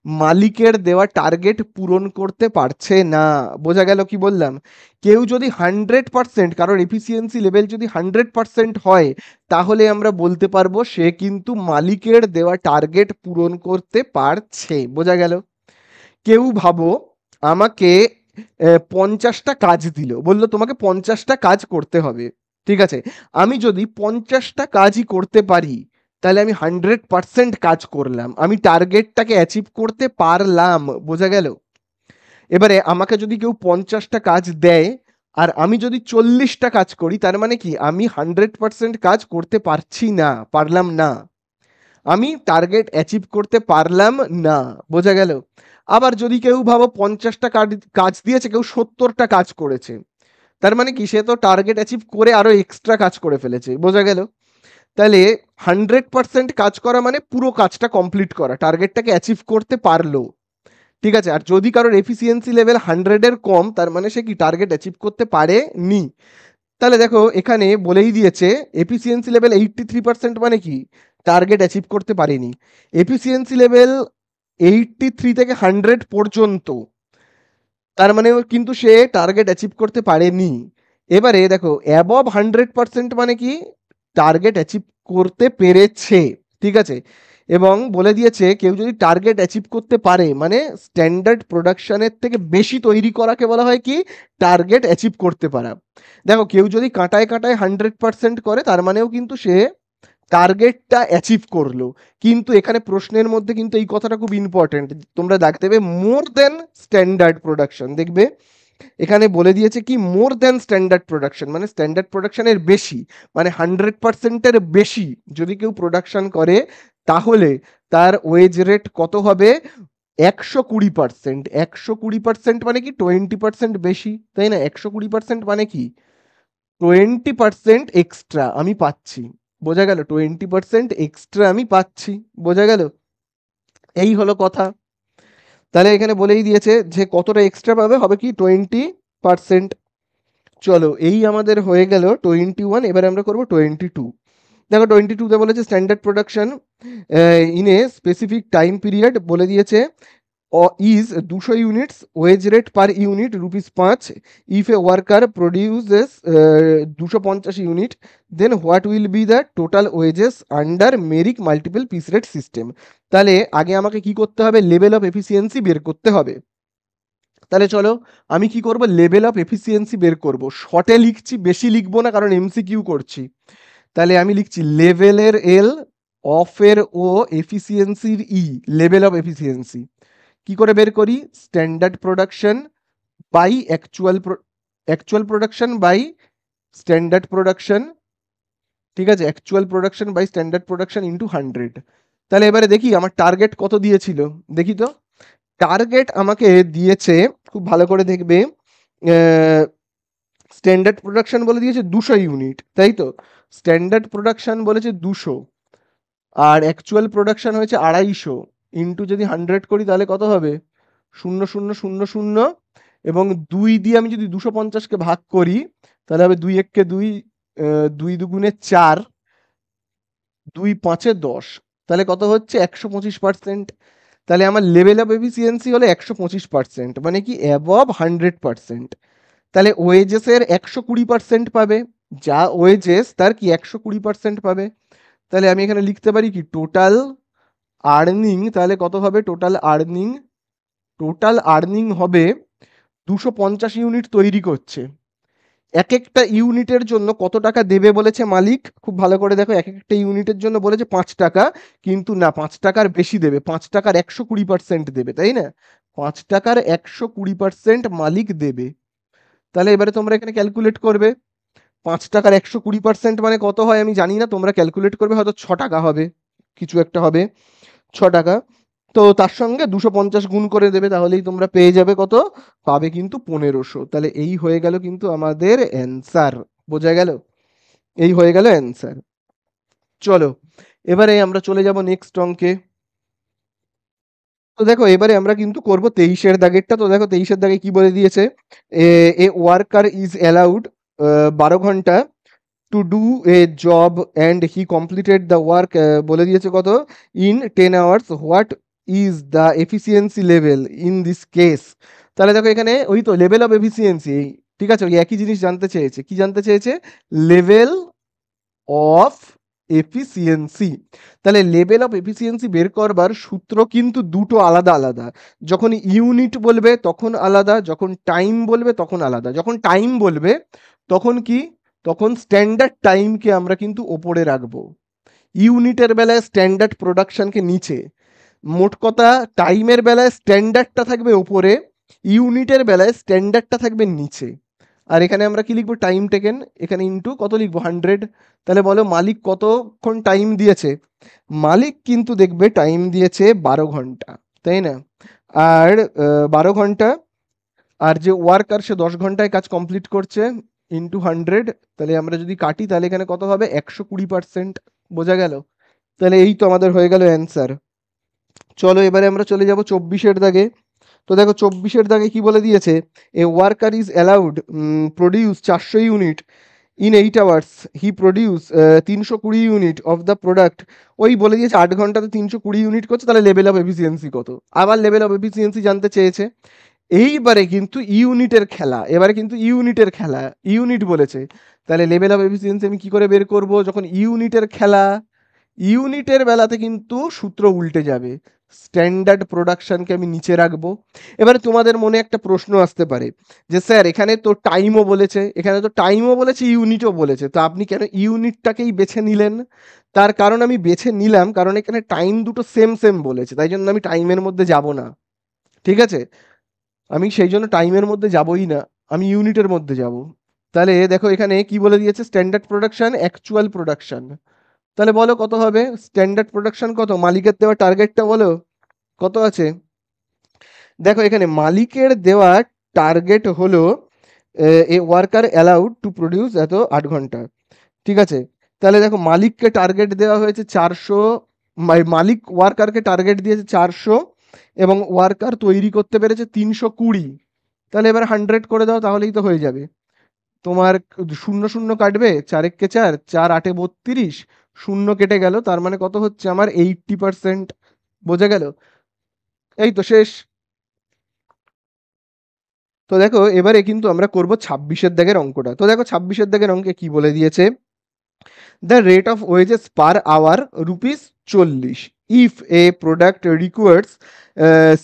মালিকের দেওয়া টার্গেট পূরণ করতে পারছে না। বোঝা গেল কি বললাম? কেউ যদি 100%, কারোর এফিসিয়েন্সি লেভেল যদি 100% হয়, তাহলে আমরা বলতে পারবো সে কিন্তু মালিকের দেওয়া টার্গেট পূরণ করতে পারছে। বোঝা গেল? কেউ ভাবো আমাকে 50টা কাজ দিল, বললো তোমাকে 50টা কাজ করতে হবে, ঠিক আছে? আমি যদি 50টা কাজই করতে পারি তাহলে আমি 100% কাজ করলাম, আমি টার্গেটটাকে অ্যাচিভ করতে পারলাম। বোঝা গেল? এবারে আমাকে যদি কেউ 50টা কাজ দেয় আর আমি যদি 40টা কাজ করি, তার মানে কি আমি 100% কাজ করতে পারলাম না, আমি টার্গেট অ্যাচিভ করতে পারলাম না। বোঝা গেল? আবার যদি কেউ ভাবো 50টা কাজ দিয়েছে, কেউ 70টা কাজ করেছে, তার মানে কি সে তো টার্গেট অ্যাচিভ করে আরো এক্সট্রা কাজ করে ফেলেছে। বোঝা গেল? তাহলে 100% কাজ করা মানে পুরো কাজটা কমপ্লিট করা, টার্গেটটাকে অ্যাচিভ করতে পারলো, ঠিক আছে? আর যদি কারোর এফিসিয়েন্সি লেভেল 100-এর কম, তার মানে সে কি টার্গেট অ্যাচিভ করতে পারেনি। তাহলে দেখো এখানে বলেই দিয়েছে এফিসিয়েন্সি লেভেল 83% মানে কি টার্গেট অ্যাচিভ করতে পারেনি। এফিসিয়েন্সি লেভেল 83 থেকে 100 পর্যন্ত, তার মানে কিন্তু সে টার্গেট অ্যাচিভ করতে পারেনি। এবারে দেখো অ্যাবভ 100% মানে কি টার্গেট অ্যাচিভ করতে পেরেছে, ঠিক আছে? এবং বলে দিয়েছে কেউ যদি টার্গেট অ্যাচিভ করতে পারে, মানে স্ট্যান্ডার্ড প্রোডাকশনের থেকে বেশি তৈরি করাকে বলা হয় কি টার্গেট অ্যাচিভ করতে পারা। দেখো কেউ যদি কাঁটায় কাঁটায় 100% করে তার মানেও কিন্তু সে টার্গেটটা অ্যাচিভ করলো। কিন্তু এখানে প্রশ্নের মধ্যে কিন্তু এই কথাটা খুব ইম্পর্টেন্ট, তোমরা দেখতে দেবে মোর দেন স্ট্যান্ডার্ড প্রোডাকশন, দেখবে এখানে বলে দিয়েছে কি মোর দেন স্ট্যান্ডার্ড প্রোডাকশন, মানে স্ট্যান্ডার্ড প্রোডাকশনের বেশি, মানে 100%-এর বেশি যদি কেউ প্রোডাকশন করে তাহলে তার ওয়েজ রেট কত হবে 120%। 120% মানে কি 20% বেশি, তাই না? 120% মানে কি 20% এক্সট্রা আমি পাচ্ছি, বোঝা গেল? 20% এক্সট্রা আমি পাচ্ছি, বোঝা গেল? এই হলো কথা। তাহলে এখানে বলেই দিয়েছে যে কতটা এক্সট্রা পাবে, হবে কি 20%। চলো এই আমাদের হয়ে গেল 21, এবারে আমরা করবো 22। দেখো 22তে বলেছে standard production in a specific time period, বলে দিয়েছে is 200 units, wage rate per unit ₹5। If a worker produces 250 unit, then what will be the total wages under Merrick multiple piece rate system. তাহলে আগে আমাকে কি করতে হবে, লেভেল অফ এফিসিয়েন্সি বের করতে হবে। তাহলে চলো আমি কি করব, লেভেল অফ এফিসিয়েন্সি বের করব। শর্টে লিখছি, বেশি লিখবো না কারণ এমসিকিউ করছি। তাহলে আমি লিখছি লেভেলের এল, অফের ও, এফিসিয়েন্সির ই, লেভেল অফ এফিসিয়েন্সি। কি করে বের করি, standard production by actual production by standard production, ঠিক আছে? Actual production by standard production into 100। তাহলে এবারে দেখি আমার টার্গেট কত দিয়েছিল, দেখি তো। টার্গেট আমাকে দিয়েছে, খুব ভালো করে দেখবে, স্ট্যান্ডার্ড প্রোডাকশন বলে দিয়েছে 200 ইউনিট, তাই তো? স্ট্যান্ডার্ড প্রোডাকশন বলেছে 200 আর অ্যাকচুয়াল প্রোডাকশন হয়েছে 250, ইন্টু যদি 100 করি তাহলে কত হবে 0000, এবং 2 দিয়ে আমি যদি 250-কে ভাগ করি তাহলে হবে 2 1 2, 2 দুগুণে 4, 2 5 10, তাহলে কত হচ্ছে 125%। তাহলে আমার লেভেল অফ এফিসিয়েন্সি হলো 125%, মানে কি অ্যাবভ 100%। তাহলে ওয়েজেসের 120% পাবে, যা ওয়েজেস তার কি 120% পাবে। তাহলে আমি এখানে লিখতে পারি কি টোটাল আর্নিং, তাহলে কত হবে টোটাল আর্নিং, টোটাল আর্নিং হবে 250 ইউনিট তৈরি করছে। এক একটা ইউনিটের জন্য কত টাকা দেবে বলেছে মালিক, খুব ভালো করে দেখো, এক একটা ইউনিটের জন্য বলেছে 5 টাকা, কিন্তু না 5 টাকার বেশি দেবে, 5 টাকার 120% দেবে, তাই না? 5 টাকার 120% মালিক দেবে। তাহলে এবারে তোমরা এখানে ক্যালকুলেট করবে 5 টাকার 120% মানে কত হয় আমি জানি না, তোমরা ক্যালকুলেট করবে, হয়তো 6 টাকা হবে, কিছু একটা হবে 6 টাকা। তো তার সঙ্গে 250 গুণ করে দেবে, তাহলেই তোমরা পেয়ে যাবে কত, পাবে কিন্তু 1500। তাহলে এই হয়ে গেল কিন্তু আমাদের অ্যান্সার, বোঝা গেল? এই হয়ে গেল অ্যান্সার। চলো এবারে আমরা চলে যাব নেক্সট অঙ্কে। তো দেখো এবারে আমরা কিন্তু করব 23-এর দাগেরটা। তো দেখো 23-এর দাগে কি বলে দিয়েছে, এ ওয়ার্কার ইজ অ্যালাউড 12 ঘন্টা to do a job and he completed the work, বলে দিয়েছে কত, in 10 hours, what is the efficiency level in this case. তাহলে দেখো এখানে ওই তো লেভেল অফ এফিসিয়েন্সি, ঠিক আছে, ওই একই জিনিস জানতে চেয়েছে, কি জানতে চেয়েছে, লেভেল অফ এফিসিয়েন্সি। তাহলে লেভেল অফ এফিসিয়েন্সি বের করবার সূত্র কিন্তু দুটো আলাদা আলাদা, যখন ইউনিট বলবে তখন আলাদা, যখন টাইম বলবে তখন আলাদা। যখন টাইম বলবে তখন কি, তখন স্ট্যান্ডার্ড টাইমকে আমরা কিন্তু ওপরে রাখবো, ইউনিটের বেলায় স্ট্যান্ডার্ড প্রোডাকশনকে নিচে। মোট কথা টাইমের বেলায় স্ট্যান্ডার্ডটা থাকবে ওপরে, ইউনিটের বেলায় স্ট্যান্ডার্ডটা থাকবে নিচে। আর এখানে আমরা কি লিখবো, টাইম টেকেন, এখানে ইন্টু কত লিখবো 100। তাহলে বলো মালিক কতক্ষণ টাইম দিয়েছে, মালিক কিন্তু দেখবে টাইম দিয়েছে 12 ঘন্টা, তাই না? আর 12 ঘন্টা, আর যে ওয়ার্কার সে 10 ঘন্টায় কাজ কমপ্লিট করছে, ইন্টু 100। তাহলে আমরা যদি কাটি তাহলে এখানে কত হবে 120%, বোঝা গেল? তাহলে এই তো আমাদের হয়ে গেল অ্যান্সার। চলো এবারে আমরা চলে যাব 24-এর দাগে। তো দেখো 24-এর দাগে কি বলে দিয়েছে, এ worker is allowed produce 400 unit in 8 hours, he produce 320 unit of the product. ওই বলে দিয়েছে 8 ঘন্টাতে 320 ইউনিট করছে, তাহলে লেভেল অফ এফিসিয়েন্সি কত, আবার লেভেল অফ এফিসিয়েন্সি জানতে চেয়েছে। এইবারে কিন্তু ইউনিটের খেলা, এবারে কিন্তু ইউনিটের খেলা, ইউনিট বলেছে। তাহলে লেভেল অফ এফিসিয়েন্সি আমি কি করে বের করব, যখন ইউনিটের খেলা, ইউনিটের বেলাতে কিন্তু সূত্র উল্টে যাবে, স্ট্যান্ডার্ড প্রোডাকশনকে আমি নিচে রাখবো। এবারে তোমাদের মনে একটা প্রশ্ন আসতে পারে যে স্যার এখানে তো টাইমও বলেছে, এখানে তো টাইমও বলেছে ইউনিটও বলেছে, তো আপনি কেন ইউনিটটাকেই বেছে নিলেন? তার কারণ আমি বেছে নিলাম কারণ এখানে টাইম দুটো সেম সেম বলেছে, তাই জন্য আমি টাইমের মধ্যে যাব না। ঠিক আছে, আমি সেই জন্য টাইমের মধ্যে যাবই না, আমি ইউনিটের মধ্যে যাব। তাহলে দেখো এখানে কি বলে দিয়েছে, স্ট্যান্ডার্ড প্রোডাকশন অ্যাকচুয়াল প্রোডাকশন। তাহলে বলো কত হবে স্ট্যান্ডার্ড প্রোডাকশন, কত মালিকের দেওয়া টার্গেটটা বলো কত আছে। দেখো এখানে মালিকের দেওয়া টার্গেট হলো এ ওয়ার্কার অ্যালাউড টু প্রডিউস এত 8 ঘন্টা। ঠিক আছে, তাহলে দেখো মালিককে টার্গেট দেওয়া হয়েছে 400, মালিক ওয়ার্কারকে টার্গেট দিয়েছে 400 এবং ওয়ার্কার তৈরি করতে পেরেছে 320। তাহলে এবার 100 করে দাও, তাহলেই তো হয়ে যাবে। তোমার শূন্য শূন্য কাটবে, 4 একে 4, 4 8 32, শূন্য কেটে গেল, তার মানে কত হচ্ছে আমার 80%। বোঝা গেল? এই তো শেষ। তো দেখো এবারে কিন্তু আমরা করব 26-এর দাগের অঙ্কটা। তো দেখো 26-এর দাগের অঙ্কে কি বলে দিয়েছে, the rate of wages per hour ₹40, if a product requires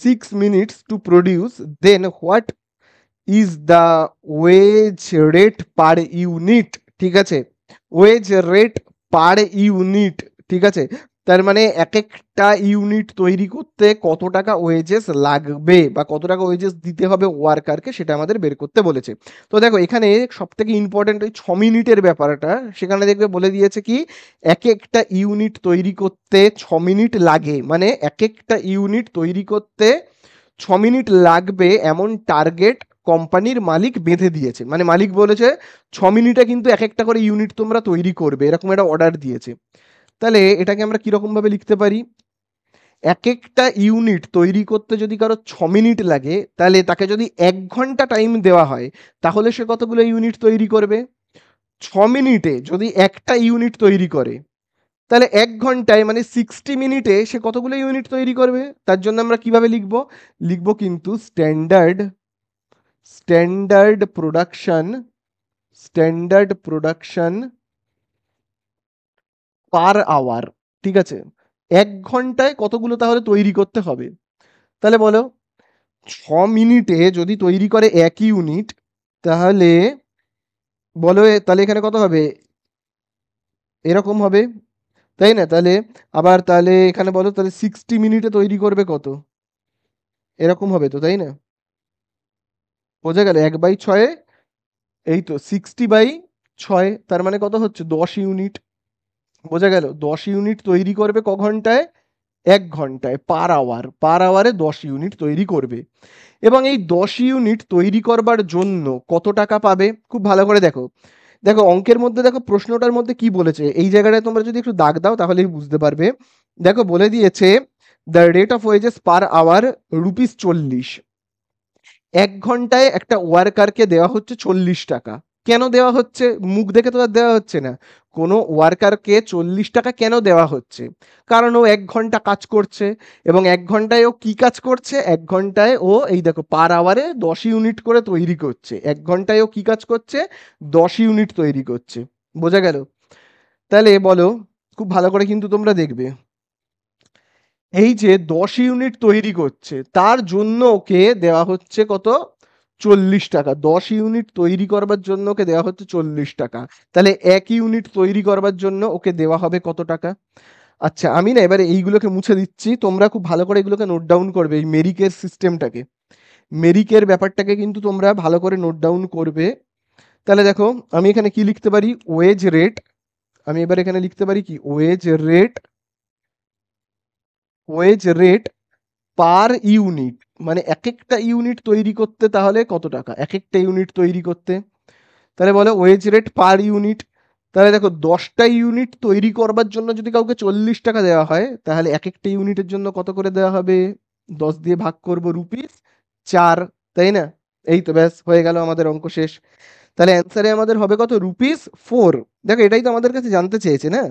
6 minutes to produce, then what is the wage rate per unit. ঠিক আছে, ওয়েজ রেট পার ইউনিট। ঠিক আছে, তার মানে এক একটা ইউনিট তৈরি করতে কত টাকা ওয়েজেস লাগবে বা কত টাকা ওয়েজেস দিতে হবে ওয়ার্কারকে, সেটা আমাদের বের করতে বলেছে। তো দেখো এখানে সব থেকে ইম্পর্টেন্ট ওই 6 মিনিটের ব্যাপারটা, সেখানে দেখবে বলে দিয়েছে কি এক একটা ইউনিট তৈরি করতে 6 মিনিট লাগে, মানে এক একটা ইউনিট তৈরি করতে 6 মিনিট লাগবে এমন টার্গেট কোম্পানির মালিক বেঁধে দিয়েছে। মানে মালিক বলেছে 6 মিনিটে কিন্তু এক একটা করে ইউনিট তোমরা তৈরি করবে, এরকম একটা অর্ডার দিয়েছে। তাহলে এটাকে আমরা কিরকম ভাবে লিখতে পারি, এক একটা ইউনিট তৈরি করতে যদি কারো 6 মিনিট লাগে, তাহলে তাকে যদি 1 ঘন্টা টাইম দেওয়া হয়, তাহলে সে কতগুলো ইউনিট তৈরি করবে? 6 মিনিটে যদি একটা ইউনিট তৈরি করে, তাহলে 1 ঘন্টায় মানে 60 মিনিটে সে কতগুলো ইউনিট তৈরি করবে? তার জন্য আমরা কিভাবে লিখবো, লিখবো কিন্তু standard production, standard production per hour. ঠিক আছে, 1 ঘন্টায় কতগুলো তাহলে তৈরি করতে হবে? তাহলে বলো 6 মিনিটে যদি তৈরি করে 1 ইউনিট, তাহলে বলো তাহলে এখানে কত হবে, এরকম হবে, তাই না? তাহলে আবার তাহলে এখানে বলো তাহলে 60 মিনিটে তৈরি করবে কত, এরকম হবে তো, তাই না? বোঝা গেল? 1/6, এই তো 60/6, তার মানে কত হচ্ছে 10 ইউনিট। বোঝা গেল? 10 ইউনিট তৈরি করবে ঘন্টায়? 1 ঘন্টায়, পার আওয়ার, পার আওয়ারে 10 ইউনিট তৈরি করবে। এবং এই 10 ইউনিট তৈরি করবার জন্য কত টাকা পাবে, খুব ভালো করে দেখো। দেখো অঙ্কের মধ্যে দেখো প্রশ্নটার মধ্যে কি বলেছে, এই জায়গাটায় তোমরা যদি একটু দাগ দাও তাহলেই বুঝতে পারবে। দেখো বলে দিয়েছে the rate of wages per hour ₹40। 1 ঘন্টায় একটা ওয়ার্কারকে দেওয়া হচ্ছে 40 টাকা। কেন দেওয়া হচ্ছে? মুখ দেখে তো আর দেওয়া হচ্ছে না। কোনো ওয়ার্কারকে 40 টাকা কেন দেওয়া হচ্ছে? কারণ ও 1 ঘন্টা কাজ করছে, এবং 1 ঘন্টায় ও কি কাজ করছে, 1 ঘন্টায় ও এই দেখো পার আওয়ারে 10 ইউনিট করে তৈরি করছে। 1 ঘন্টায় ও কি কাজ করছে, 10 ইউনিট তৈরি করছে। বোঝা গেল? তাহলে বলো, খুব ভালো করে কিন্তু তোমরা দেখবে, এই যে 10 ইউনিট তৈরি করছে তার জন্য ওকে দেওয়া হচ্ছে কত, 40 টাকা। 10 ইউনিট তৈরি করবার জন্য ওকে দেওয়া হচ্ছে 40 টাকা। তাহলে 1 ইউনিট তৈরি করবার জন্য ওকে দেওয়া হবে কত টাকা? আচ্ছা আমি না এবারে এইগুলোকে মুছে দিচ্ছি, তোমরা খুব ভালো করে এগুলোকে নোট ডাউন করবে, এই মেরিকের সিস্টেমটাকে, মেরিকের ব্যাপারটাকে কিন্তু তোমরা ভালো করে নোট ডাউন করবে। তাহলে দেখো আমি এখানে কি লিখতে পারি, ওয়েজ রেট, আমি এবার এখানে লিখতে পারি কি wage rate, wage rate per unit, মানে এক একটা ইউনিট তৈরি করতে তাহলে কত টাকা এক একটা ইউনিট তৈরি করতে। তাহলে বলো ওয়েজ রেট পার ইউনিট। তাহলে দেখো 10টা ইউনিট তৈরি করবার জন্য যদি কাউকে 40 টাকা দেওয়া হয়, তাহলে এক একটা ইউনিটের জন্য কত করে দেওয়া হবে, 10 দিয়ে ভাগ করব ₹4, তাই না? এই তো ব্যাস হয়ে গেল, আমাদের অঙ্ক শেষ। তাহলে অ্যান্সারে আমাদের হবে কত, ₹4। দেখো এটাই তো আমাদের কাছে জানতে চেয়েছে না,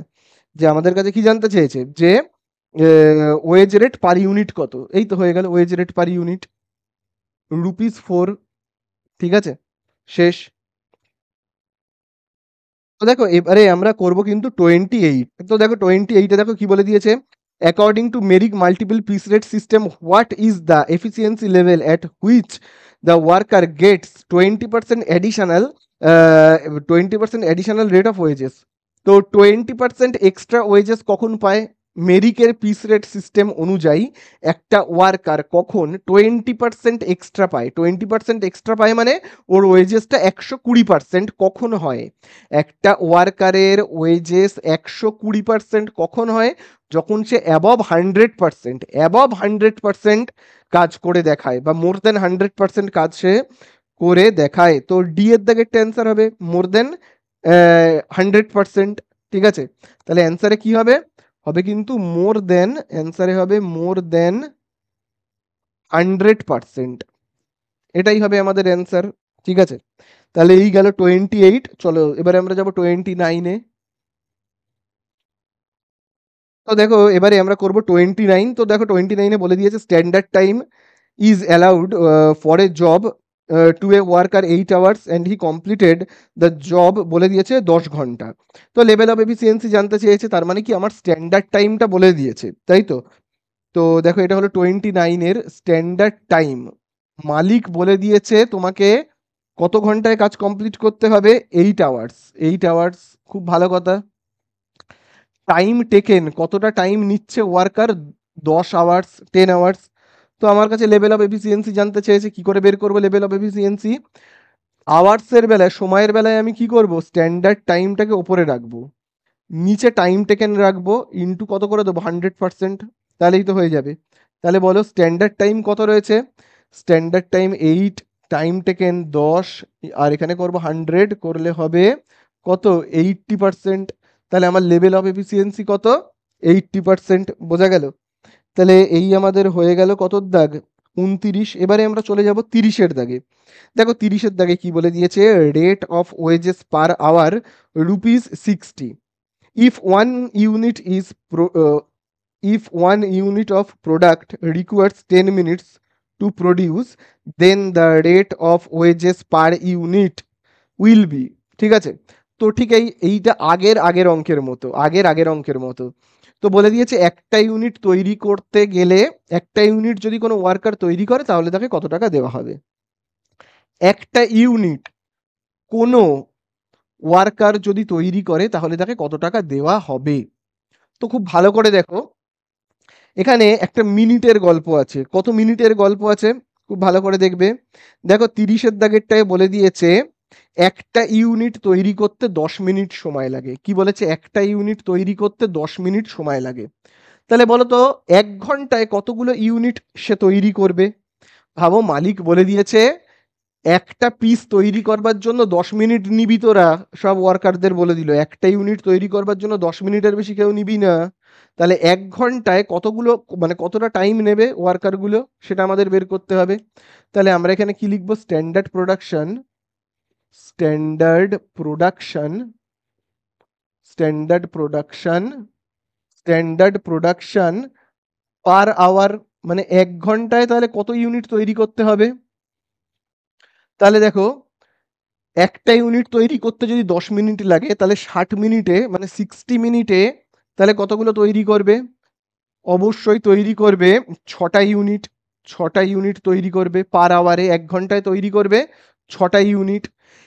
যে আমাদের কাছে কি জানতে চেয়েছে, যে ওয়েজ রেট পার ইউনিট কত। এই তো হয়ে গেল, ওয়েজ রেট পার ইউনিট ₹4। ঠিক আছে, শেষ। তো দেখো এবারে আমরা করব কিন্তু 28। তো দেখো 28 এ দেখো কি বলে দিয়েছে, according to Merrick multiple piece rate system what is the efficiency level at which the worker gets 20% additional 20% additional rate of wages. তো 20% এক্সট্রা ওয়েজেস কখন পায়? মেরিকের পিস রেট সিস্টেম অনুযায়ী একটা ওয়ার্কার কখন 20% এক্সট্রা পায়? 20% এক্সট্রা পায় মানে ওর ওয়েজেসটা 120% কখন হয়? একটা ওয়ার্কারের ওয়েজেস 120% কখন হয়? যখন সে অ্যাবভ 100%, অ্যাবভ 100% কাজ করে দেখায়, বা মোর দেন 100% কাজ সে করে দেখায়। তো ডি এর দাগে একটা অ্যান্সার হবে মোর দেন 100%। ঠিক আছে, তাহলে অ্যান্সারে কি হবে? হবে কিন্তু মোর দেন, অ্যান্সারে হবে মোর দেন 100%। এটাই হবে আমাদের অ্যান্সার। ঠিক আছে, তাহলে এই গেল 28। চলো এবারে আমরা যাব 29-এ। তো দেখো এবারে আমরা করব 29। তো দেখো 29-এ বলে দিয়েছে standard time is allowed for a job to a worker 8 hours and he completed the job, বলে দিয়েছে 10 ঘন্টা। তো লেভেল অফ এফিসিয়েন্সি জানতে চেয়েছে, তার মানে কি আমার স্ট্যান্ডার্ড টাইমটা বলে দিয়েছে, তাই তো? তো দেখো এটা হলো 29-এর স্ট্যান্ডার্ড টাইম। মালিক বলে দিয়েছে তোমাকে কত ঘন্টায় কাজ কমপ্লিট করতে হবে? 8 আওয়ার্স। 8 আওয়ার্স, খুব ভালো কথা। টাইম টেকেন, কতটা টাইম নিচ্ছে ওয়ার্কার? 10 hours, 10 hours. তো আমার কাছে লেভেল অফ এফিসিয়েন্সি জানতে চেয়েছে, কি করে বের করবো লেভেল অফ এফিসিয়েন্সি? আওয়ার্সের বেলায়, সময়ের বেলায় আমি কি করব? স্ট্যান্ডার্ড টাইমটাকে ওপরে রাখবো, নিচে টাইম টেকেন রাখবো, ইন্টু কত করে দেবো? 100%, তাহলেই তো হয়ে যাবে। তাহলে বলো স্ট্যান্ডার্ড টাইম কত রয়েছে? স্ট্যান্ডার্ড টাইম 8, টাইম টেকেন 10, আর এখানে করব 100, করলে হবে কত? 80%। তাহলে আমার লেভেল অফ এফিসিয়েন্সি কত? 80%। বোঝা গেল? তাহলে এই আমাদের হয়ে গেল কত দাগ? 29। এবারে আমরা চলে যাব 30-এর দাগে। দেখো 30-এর দাগে কি বলে দিয়েছে, rate of wages per hour ₹60। If one unit is if one unit of product requires 10 minutes to produce, then the rate of wages per unit will be, ঠিক আছে? তো ঠিক এইটা আগের অঙ্কের মতো, আগের অঙ্কের মতো। তো বলে দিয়েছে একটা ইউনিট তৈরি করতে গেলে, একটা ইউনিট যদি কোনো ওয়ার্কার তৈরি করে তাহলে তাকে কত টাকা দেওয়া হবে? একটা ইউনিট কোনো ওয়ার্কার যদি তৈরি করে তাহলে তাকে কত টাকা দেওয়া হবে? তো খুব ভালো করে দেখো, এখানে একটা মিনিটের গল্প আছে। কত মিনিটের গল্প আছে? খুব ভালো করে দেখবে। দেখো 30-এর দাগেরটায় বলে দিয়েছে একটা ইউনিট তৈরি করতে 10 মিনিট সময় লাগে। কি বলেছে? একটা ইউনিট তৈরি করতে 10 মিনিট সময় লাগে। তাহলে বলো তো 1 ঘন্টায় কতগুলো ইউনিট সে তৈরি করবে? ভাবো, মালিক বলে দিয়েছে একটা পিস তৈরি করবার জন্য 10 মিনিট নিবি তোরা। সব ওয়ার্কারদের বলে দিল একটা ইউনিট তৈরি করবার জন্য 10 মিনিটের বেশি কেউ নিবি না। তাহলে 1 ঘন্টায় কতগুলো, মানে কতটা টাইম নেবে ওয়ার্কারগুলো, সেটা আমাদের বের করতে হবে। তাহলে আমরা এখানে কি লিখবো? Standard production, standard production, standard production, standard production per hour, মানে 1 ঘন্টায় তাহলে কত ইউনিট তৈরি করতে হবে? তাহলে দেখো একটা ইউনিট তৈরি করতে যদি 10 মিনিট লাগে, তাহলে 60 মিনিটে, মানে 60 মিনিটে তাহলে কতগুলো তৈরি করবে? অবশ্যই তৈরি করবে 6টা ইউনিট। 6টা ইউনিট তৈরি করবে পার আওয়ারে, 1 ঘন্টায় তৈরি করবে 6টা ইউনিট।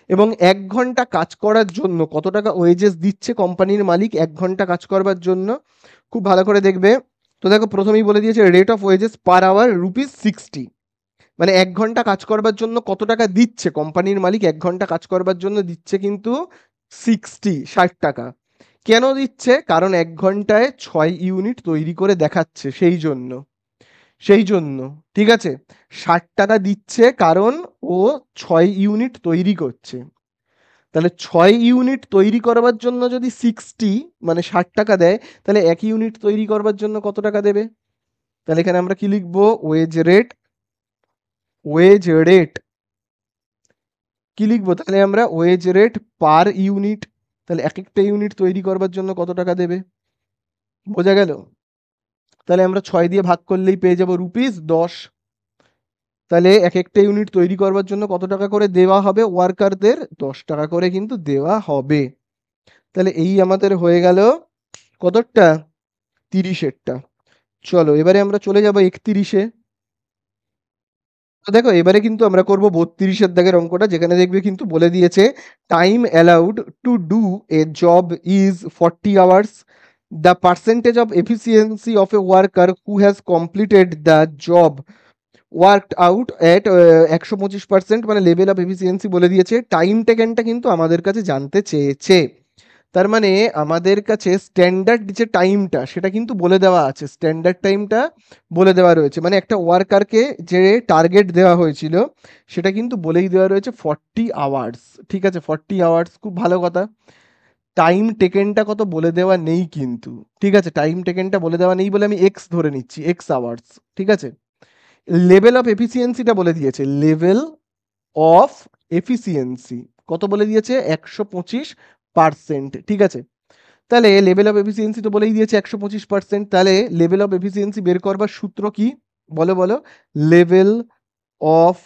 এবং 1 ঘন্টা কাজ করার জন্য কত টাকা ওয়েজেস দিচ্ছে কোম্পানির মালিক 1 ঘন্টা কাজ করবার জন্য? খুব ভালো করে দেখবে। তো দেখো প্রথমেই বলে দিয়েছে rate of wages per hour ₹60। মানে 1 ঘন্টা কাজ করবার জন্য কত টাকা দিচ্ছে কোম্পানির মালিক? 1 ঘন্টা কাজ করবার জন্য দিচ্ছে কিন্তু 60 টাকা। কেন দিচ্ছে? কারণ 1 ঘন্টায় 6 ইউনিট তৈরি করে দেখাচ্ছে, সেই জন্য, সেই জন্য। ঠিক আছে, 60 টাকা দিচ্ছে কারণ ও 6 ইউনিট তৈরি করছে। তাহলে 6 ইউনিট তৈরি করবার জন্য যদি মানে 60 টাকা দেয়, তাহলে 1 ইউনিট তৈরি করবার জন্য কত টাকা দেবে? তাহলে এখানে আমরা কি লিখবো? ওয়েজ রেট, ওয়েজ রেট কি লিখবো? তাহলে আমরা ওয়েজ রেট পার ইউনিট। তাহলে এক একটা ইউনিট তৈরি করবার জন্য কত টাকা দেবে? বোঝা গেল? তাহলে আমরা 6 দিয়ে ভাগ করলেই পেয়ে যাবো ₹10। তাহলে এক একটা ইউনিট তৈরি করবার জন্য কত টাকা করে দেওয়া হবে ওয়ার্কারদের? 10 টাকা করে কিন্তু দেওয়া হবে। তাহলে এই আমাদের হয়ে গেল কতটা, 30-এরটা। চলো এবারে আমরা চলে যাব 31-এ। তো দেখো এবারে কিন্তু আমরা করব 32-এর দাগের অঙ্কটা, যেখানে দেখবে কিন্তু বলে দিয়েছে time allowed to do a job is 40 hours, the percentage of efficiency of A worker who has completed the job worked out at 125%, মানে লেভেল অফ এফিসিয়েন্সি বলে দিয়েছে। টাইম টেকেনটা কিন্তু আমাদের কাছে জানতে চেয়েছে। তার মানে আমাদের কাছে স্ট্যান্ডার্ড যে টাইমটা সেটা কিন্তু বলে দেওয়া আছে, স্ট্যান্ডার্ড টাইমটা বলে দেওয়া রয়েছে, মানে একটা ওয়ার্কারকে যে টার্গেট দেওয়া হয়েছিল সেটা কিন্তু বলেই দেওয়া রয়েছে 40 আওয়ার্স। ঠিক আছে, 40 আওয়ার্স, খুব ভালো কথা। টাইম টেকেনটা কত বলে দেওয়া নেই কিন্তু, ঠিক আছে, টাইম টেকেনটা বলে দেওয়া নেই বলে আমি এক্স ধরে নিচ্ছি, এক্স আওয়ার্স। ঠিক আছে, লেভেল অফ এফিসিয়েন্সিটা বলে দিয়েছে, লেভেল অফ এফিসিয়েন্সি কত বলে দিয়েছে, 125%। ঠিক আছে, তাহলে লেভেল অফ এফিসিয়েন্সি তো বলেই দিয়েছে 125%। তাহলে লেভেল অফ এফিসিয়েন্সি বের করবার সূত্র কি, বলো বলো। লেভেল অফ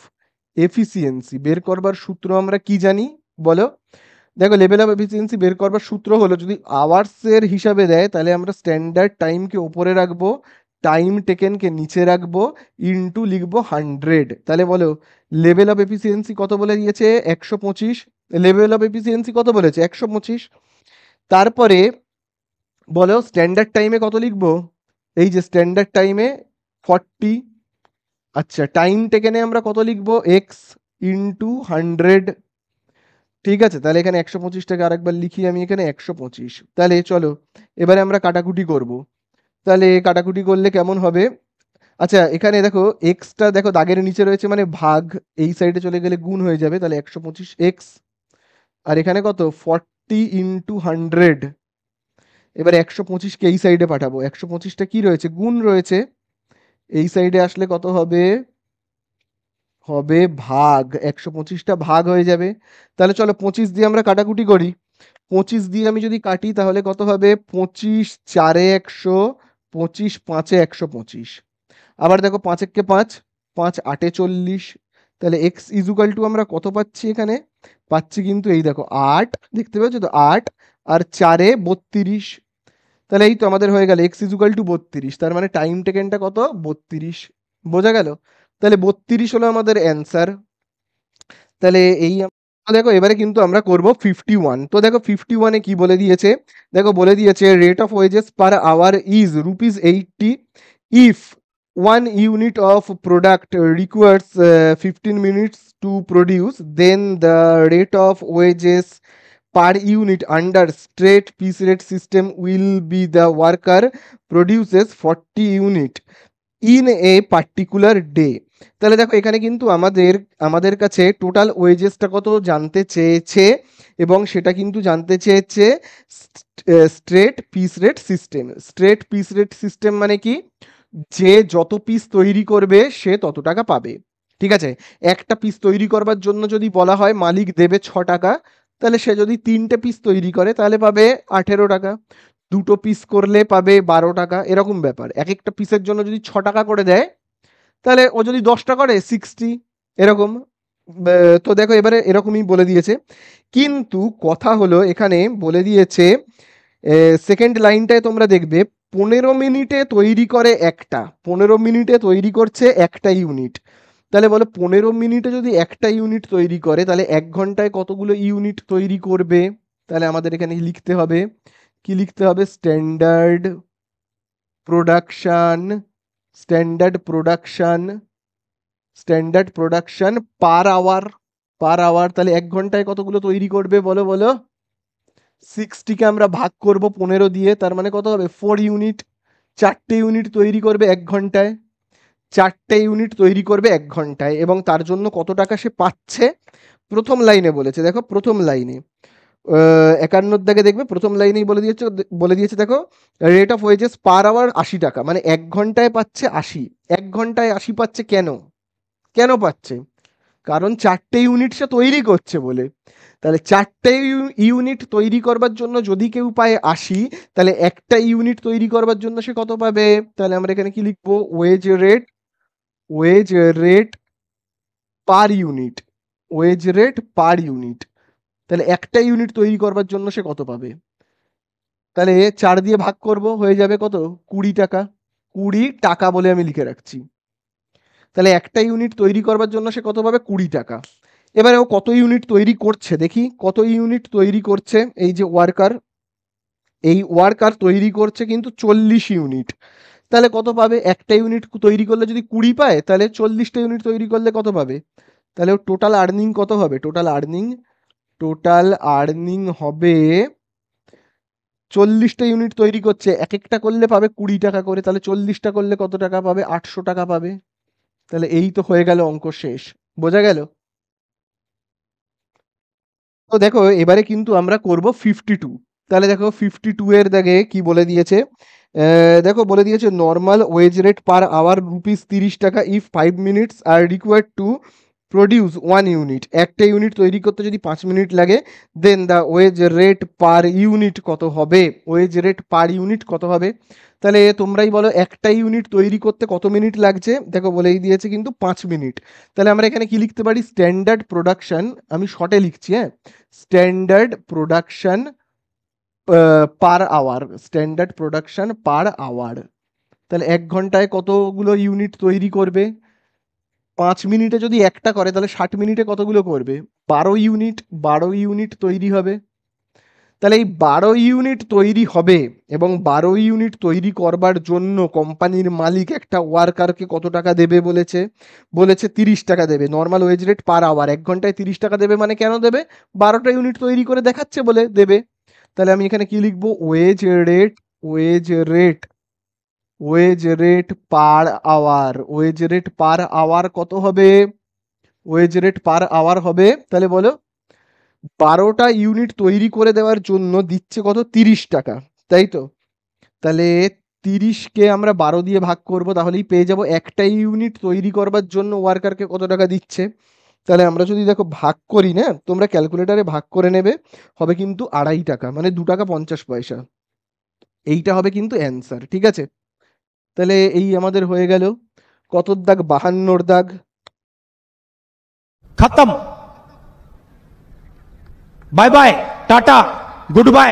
এফিসিয়েন্সি বের করবার সূত্র আমরা কি জানি, বলো। দেখো লেভেল অফ এফিসিয়েন্সি বের করবার সূত্র হলো, যদি আওয়ার্সের হিসাবে দেয় তাহলে আমরা স্ট্যান্ডার্ড টাইমকে ওপরে রাখবো, টাইম টেকেনকে নিচে রাখবো, ইনটু লিখবো 100। তাহলে বলো লেভেল অফ এফিসিয়েন্সি কত বলে দিয়েছে, 125। লেভেল অফ এফিসিয়েন্সি কত বলেছে, 125। তারপরে বলো স্ট্যান্ডার্ড টাইমে কত লিখবো, এই যে স্ট্যান্ডার্ড টাইমে 40। আচ্ছা, টাইম টেকেনে আমরা কত লিখবো, এক্স ইন্টু 100। ঠিক আছে, তাহলে এখানে 125টাকে আরেকবার লিখি আমি এখানে 125। তাহলে চলো এবারে আমরা কাটাকুটি করব। তাহলে কাটাকুটি করলে কেমন হবে, আচ্ছা এখানে দেখো এক্সটা দেখো দাগের নিচে রয়েছে মানে ভাগ, এই সাইডে চলে গেলে গুণ হয়ে যাবে, তাহলে 125 এক্স। আর এখানে কত, 40 × 100। এবার 125কে এই সাইডে পাঠাবো, 125টা কি রয়েছে, গুণ রয়েছে, এই সাইডে আসলে কত হবে, হবে ভাগ, 125টা ভাগ হয়ে যাবে। তাহলে চলো 25 দিয়ে আমরা কাটাকুটি করি। 25 দিয়ে আমি যদি কাটি তাহলে কত হবে, 25 × 4 = 100, 25 × 5 = 125। আবার দেখো 5 একে 5, 5 8 = 40। তাহলে এক্স ইজুকাল টু আমরা কত পাচ্ছি এখানে, পাচ্ছি কিন্তু এই দেখো 8, দেখতে পাচ্ছ তো 8, আর 4 = 32। তাহলে এই তো আমাদের হয়ে গেল এক্স ইজুকাল টু 32, তার মানে টাইম টেকেনটা কত, 32। বোঝা গেল, তাহলে 32 হলো আমাদের অ্যান্সার। তাহলে এই তো দেখো এবারে কিন্তু আমরা করব 51। তো দেখো 51-এ কি বলে দিয়েছে, দেখো বলে দিয়েছে rate of wages per hour is ₹80 if 1 unit of product requires 15 minutes to produce, then the rate of wages per unit under straight piece rate system will be the worker produces 40 unit in a particular day. তাহলে দেখো এখানে কিন্তু আমাদের আমাদের কাছে টোটাল ওয়েজেসটা কত জানতে চেয়েছে, এবং সেটা কিন্তু জানতে চেয়েছে straight piece rate system. Straight piece rate system মানে কি, যে যত পিস তৈরি করবে সে তত টাকা পাবে। ঠিক আছে, একটা পিস তৈরি করবার জন্য যদি বলা হয় মালিক দেবে 6 টাকা, তাহলে সে যদি 3টে পিস তৈরি করে তাহলে পাবে 18 টাকা, 2টো পিস করলে পাবে 12 টাকা, এরকম ব্যাপার। এক একটা পিসের জন্য যদি 6 টাকা করে দেয়, তাহলে ও যদি 10টা করে 60, এরকম। তো দেখো এবারে এরকমই বলে দিয়েছে, কিন্তু কথা হলো এখানে বলে দিয়েছে সেকেন্ড লাইনটায় তোমরা দেখবে 15 মিনিটে তৈরি করে একটা, 15 মিনিটে তৈরি করছে একটা ইউনিট। তাহলে বলো 15 মিনিটে যদি একটা ইউনিট তৈরি করে তাহলে 1 ঘন্টায় কতগুলো ইউনিট তৈরি করবে। তাহলে আমাদের এখানে লিখতে হবে, কি লিখতে হবে, standard production, standard production, standard production per hour, per hour. তাহলে 1 ঘন্টায় কতগুলো তৈরি করবে, বলো বলো। 60কে আমরা ভাগ করব 15 দিয়ে, তার মানে কত হবে, 4 ইউনিট। 4টে ইউনিট তৈরি করবে 1 ঘন্টায়, 4টে ইউনিট তৈরি করবে 1 ঘন্টায়, এবং তার জন্য কত টাকা সে পাচ্ছে, প্রথম লাইনে বলেছে। দেখো প্রথম লাইনে 51 দাগে দেখবে প্রথম লাইনেই বলে দিয়েছে দেখো rate of wages per hour 80 টাকা, মানে 1 ঘন্টায় পাচ্ছে 80। 1 ঘন্টায় 80 পাচ্ছে কেন, কেন পাচ্ছে, কারণ 4টে ইউনিট সে তৈরি করছে বলে। তাহলে 4টে ইউনিট তৈরি করবার জন্য যদি কেউ পায় 80, তাহলে একটা ইউনিট তৈরি করবার জন্য সে কত পাবে। তাহলে আমরা এখানে কি লিখবো, wage rate, wage rate per unit, wage rate per unit. তাহলে একটা ইউনিট তৈরি করবার জন্য সে কত পাবে, তাহলে 4 দিয়ে ভাগ করব, হয়ে যাবে কত? 20 টাকা। 20 টাকা বলে আমি লিখে রাখছি। তাহলে একটা ইউনিট তৈরি করবার জন্য সে কত পাবে? 20 টাকা। এবারে ও কত ইউনিট তৈরি করছে দেখি, কত ইউনিট তৈরি করছে। এই যে ওয়ার্কার, এই ওয়ার্কার তৈরি করছে কিন্তু 40 ইউনিট। তাহলে কত পাবে? একটা ইউনিট তৈরি করলে যদি 20 পায়, তাহলে 40টা ইউনিট তৈরি করলে কত পাবে? তাহলে ওর টোটাল আর্নিং কত হবে? টোটাল আর্নিং হবে, 40টা ইউনিট তৈরি করছে, এক একটা করলে পাবে 20 টাকা করে। তাহলে 40টা করলে কত টাকা পাবে? 800 টাকা পাবে। তাহলে এই তো হয়ে গেল, অঙ্ক শেষ। বোঝা গেল? তো দেখো এবারে কিন্তু আমরা করব 52। তাহলে দেখো 52 এর দাগে কি বলে দিয়েছে। দেখো বলে দিয়েছে normal wage rate per hour rupees 30 টাকা if 5 minutes are required to produce 1 unit. একটা ইউনিট তৈরি করতে যদি 5 মিনিট লাগে, then the wage rate per unit কত হবে? ওয়েজ রেট পার ইউনিট কত হবে? তাহলে তোমরাই বলো একটা ইউনিট তৈরি করতে কত মিনিট লাগছে। দেখো বলেই দিয়েছে কিন্তু 5 মিনিট। তাহলে আমরা এখানে কি লিখতে পারি? স্ট্যান্ডার্ড প্রোডাকশন, আমি শর্টে লিখছি, হ্যাঁ, standard production per hour, standard production per hour. তাহলে 1 ঘন্টায় কতগুলো ইউনিট তৈরি করবে? 5 মিনিটে যদি একটা করে, তাহলে 60 মিনিটে কতগুলো করবে? 12 ইউনিট। 12 ইউনিট তৈরি হবে। তাহলে এই 12 ইউনিট তৈরি হবে, এবং 12 ইউনিট তৈরি করবার জন্য কোম্পানির মালিক একটা ওয়ার্কারকে কত টাকা দেবে বলেছে? বলেছে 30 টাকা দেবে। Normal wage rate per hour, 1 ঘন্টায় 30 টাকা দেবে, মানে কেন দেবে? 12টা ইউনিট তৈরি করে দেখাচ্ছে বলে দেবে। তাহলে আমি এখানে কি লিখবো? Wage rate, wage rate, wage rate per hour. Wage rate per hour কত হবে? ওয়েজ রেট পার আওয়ার হবে, তাহলে বলো, 12টা ইউনিট তৈরি করে দেওয়ার জন্য দিচ্ছে কত? 30 টাকা, তাই তো? তাহলে 30কে আমরা 12 দিয়ে ভাগ করব, তাহলেই পেয়ে যাব একটা ইউনিট তৈরি করবার জন্য ওয়ার্কারকে কত টাকা দিচ্ছে। তাহলে আমরা যদি দেখো ভাগ করি না, তোমরা ক্যালকুলেটারে ভাগ করে নেবে, হবে কিন্তু 2.5 টাকা, মানে 2 টাকা 50 পয়সা। এইটা হবে কিন্তু অ্যান্সার, ঠিক আছে? তাহলে এই আমাদের হয়ে গেল কতর দাগ? 52 দাগ। खत्म। Bye bye tata good bye.